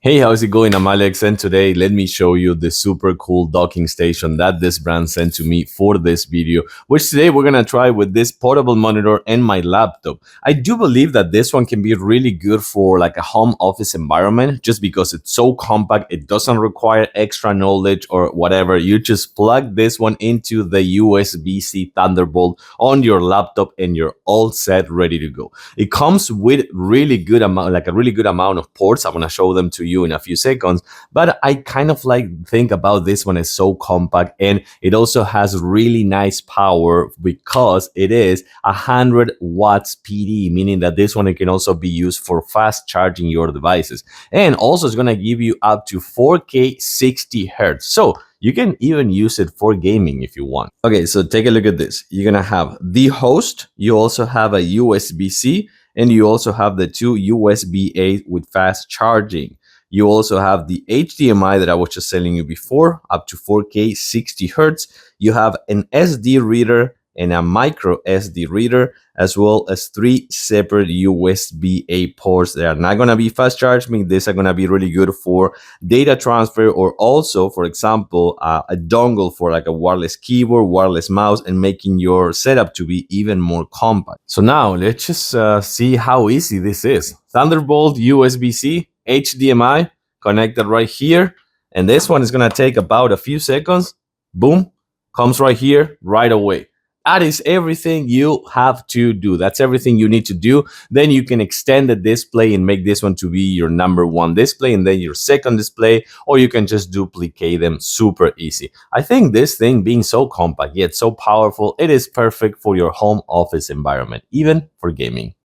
Hey, how's it going? I'm Alex, and today let me show you the super cool docking station that this brand sent to me for this video, which today we're gonna try with this portable monitor and my laptop. I do believe that this one can be really good for like a home office environment just because it's so compact, it doesn't require extra knowledge or whatever. You just plug this one into the USB-C Thunderbolt on your laptop and you're all set, ready to go. It comes with really good amount, like a really good amount of ports. I'm gonna show them to you in a few seconds. But I kind of like think about this one as so compact, and it also has really nice power because it is 100 watts PD, meaning that this one it can also be used for fast charging your devices, and also it's gonna give you up to 4K 60 hertz. So you can even use it for gaming if you want. Okay, so take a look at this. You're gonna have the host, you also have a USB-C, and you also have the two USB-A with fast charging. You also have the HDMI that I was just telling you before, up to 4K 60 hertz. You have an SD reader and a micro SD reader, as well as three separate USB-A ports that are not going to be fast charging. These are going to be really good for data transfer, or also, for example, a dongle for like a wireless keyboard, wireless mouse, and making your setup to be even more compact. So now let's just see how easy this is. Thunderbolt, USB-C, HDMI connected right here. And this one is going to take about a few seconds. Boom, comes right here right away. That is everything you have to do. That's everything you need to do. Then you can extend the display and make this one to be your number one display and then your second display, or you can just duplicate them super easy. I think this thing being so compact yet so powerful, it is perfect for your home office environment, even for gaming.